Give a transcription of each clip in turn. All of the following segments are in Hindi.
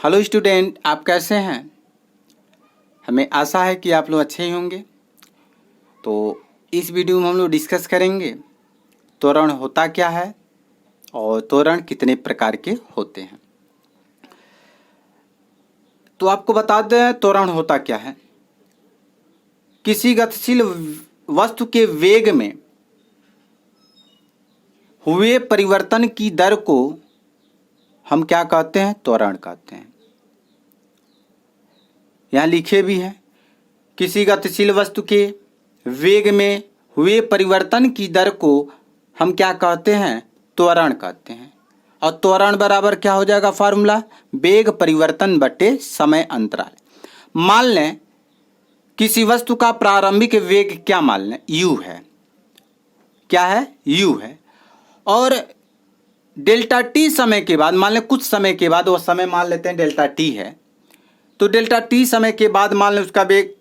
हेलो स्टूडेंट, आप कैसे हैं? हमें आशा है कि आप लोग अच्छे ही होंगे। तो इस वीडियो में हम लोग डिस्कस करेंगे त्वरण होता क्या है और त्वरण कितने प्रकार के होते हैं। तो आपको बता दें त्वरण होता क्या है। किसी गतिशील वस्तु के वेग में हुए परिवर्तन की दर को हम क्या कहते हैं? त्वरण कहते हैं। यहाँ लिखे भी हैं, किसी गतिशील वस्तु के वेग में हुए परिवर्तन की दर को हम क्या कहते हैं? त्वरण कहते हैं। और त्वरण बराबर क्या हो जाएगा फार्मूला? वेग परिवर्तन बटे समय अंतराल। मान लें किसी वस्तु का प्रारंभिक वेग क्या मान लें? u है। क्या है? u है। और डेल्टा टी समय के बाद, मान लें कुछ समय के बाद, वो समय मान लेते हैं डेल्टा टी है, तो डेल्टा टी समय के बाद मान लें उसका वेग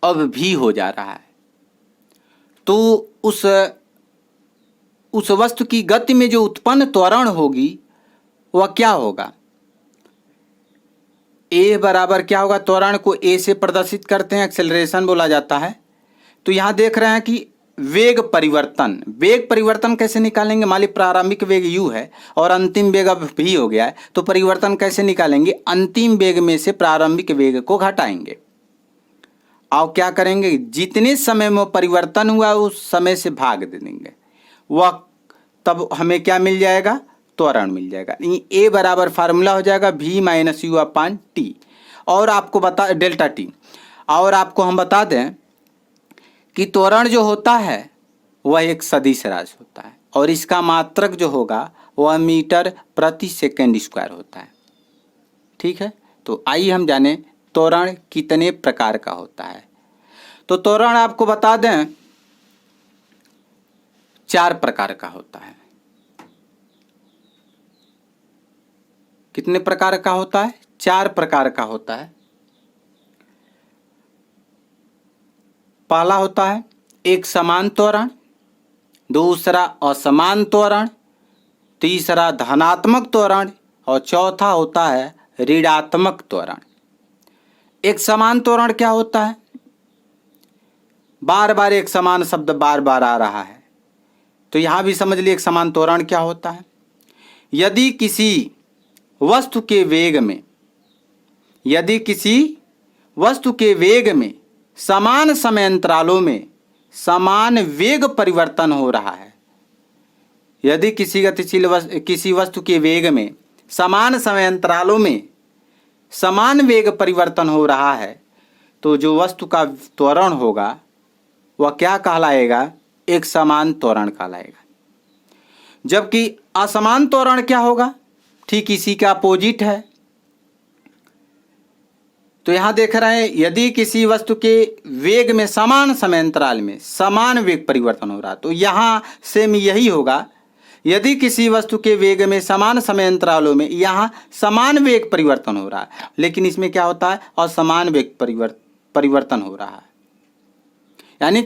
अब भी हो जा रहा है, तो उस वस्तु की गति में जो उत्पन्न त्वरण होगी वह क्या होगा? ए बराबर क्या होगा? त्वरण को ए से प्रदर्शित करते हैं, एक्सेलरेशन बोला जाता है। तो यहां देख रहे हैं कि वेग परिवर्तन कैसे निकालेंगे? मान लीजिए प्रारंभिक वेग u है और अंतिम वेग अब भी हो गया है, तो परिवर्तन कैसे निकालेंगे? अंतिम वेग में से प्रारंभिक वेग को घटाएंगे और क्या करेंगे? जितने समय में परिवर्तन हुआ उस समय से भाग दे देंगे, वह तब हमें क्या मिल जाएगा? त्वरण मिल जाएगा। ए बराबर फार्मूला हो जाएगा v minus you upon T. और आपको बता डेल्टा टी, और आपको हम बता दें कि त्वरण जो होता है वह एक सदिश राशि होता है और इसका मात्रक जो होगा वह मीटर प्रति सेकंड स्क्वायर होता है। ठीक है, तो आइए हम जाने त्वरण कितने प्रकार का होता है। तो त्वरण आपको बता दें 4 प्रकार का होता है। कितने प्रकार का होता है? 4 प्रकार का होता है। पहला होता है एक समान त्वरण, दूसरा असमान त्वरण, तीसरा धनात्मक त्वरण और चौथा होता है ऋणात्मक त्वरण। एक समान त्वरण क्या होता है? बार बार एक समान शब्द बार बार आ रहा है, तो यहां भी समझ लिए एक समान त्वरण क्या होता है। यदि किसी वस्तु के वेग में समान समय अंतरालों में समान वेग परिवर्तन हो रहा है, यदि किसी वस्तु के वेग में समान समय अंतरालों में समान वेग परिवर्तन हो रहा है, तो जो वस्तु का त्वरण होगा वह क्या कहलाएगा? एक समान त्वरण कहलाएगा। जबकि असमान त्वरण क्या होगा? ठीक इसी का अपोजिट है। तो यहां देख रहे हैं यदि किसी वस्तु के वेग में समान समय अंतराल में समान वेग परिवर्तन हो रहा, तो यहां सेम यही होगा। यदि किसी वस्तु के वेग में समान समय अंतरालों में यहां समान वेग परिवर्तन हो रहा है, लेकिन इसमें क्या होता है? असमान वेग परिवर्तन हो रहा है। यानी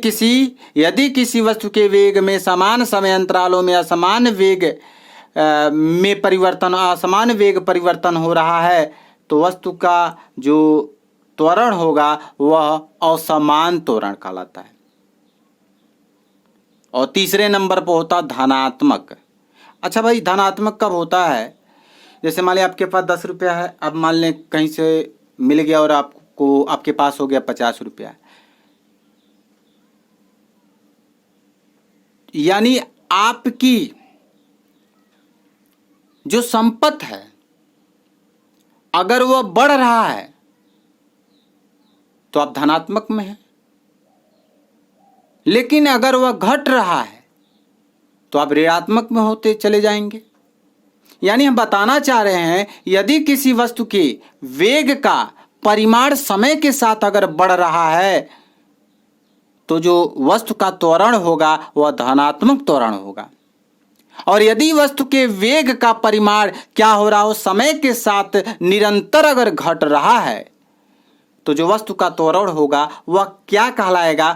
यदि किसी वस्तु के वेग में समान समय अंतरालों में असमान वेग परिवर्तन हो रहा है, तो वस्तु का जो त्वरण होगा वह असमान त्वरण कहलाता है। और तीसरे नंबर पर होता धनात्मक। अच्छा भाई, धनात्मक कब होता है? जैसे मान लें आपके पास 10 रुपया है, अब मान लें कहीं से मिल गया और आपके पास हो गया 50 रुपया, यानी आपकी जो संपत्ति है अगर वह बढ़ रहा है तो आप धनात्मक में हैं, लेकिन अगर वह घट रहा है तो आप ऋणात्मक में होते चले जाएंगे। यानी हम बताना चाह रहे हैं यदि किसी वस्तु के वेग का परिमाण समय के साथ अगर बढ़ रहा है तो जो वस्तु का त्वरण होगा वह धनात्मक त्वरण होगा। और यदि वस्तु के वेग का परिमाण क्या हो रहा हो? समय के साथ निरंतर अगर घट रहा है, तो जो वस्तु का त्वरण होगा वह क्या कहलाएगा?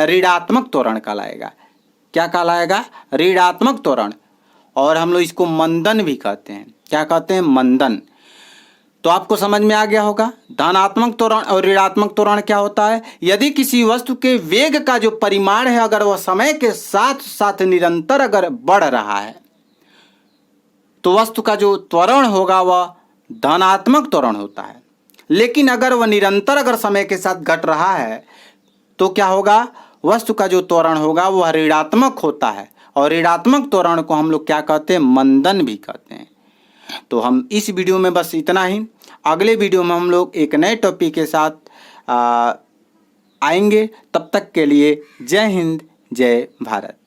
ऋणात्मक त्वरण कहलाएगा। क्या कहलाएगा? ऋणात्मक त्वरण। और हम लोग इसको मंदन भी कहते हैं। क्या कहते हैं? मंदन। तो आपको समझ में आ गया होगा धनात्मक त्वरण और ऋणात्मक त्वरण क्या होता है। यदि किसी वस्तु के वेग का जो परिमाण है अगर वह समय के साथ साथ निरंतर अगर बढ़ रहा है तो वस्तु का जो त्वरण होगा वह धनात्मक त्वरण होता है। लेकिन अगर वह निरंतर अगर समय के साथ घट रहा है तो क्या होगा, वस्तु का जो त्वरण होगा वह ऋणात्मक होता है। और ऋणात्मक त्वरण को हम लोग क्या कहते हैं, मंदन भी कहते हैं। तो हम इस वीडियो में बस इतना ही। अगले वीडियो में हम लोग एक नए टॉपिक के साथ आएंगे। तब तक के लिए जय हिंद, जय भारत।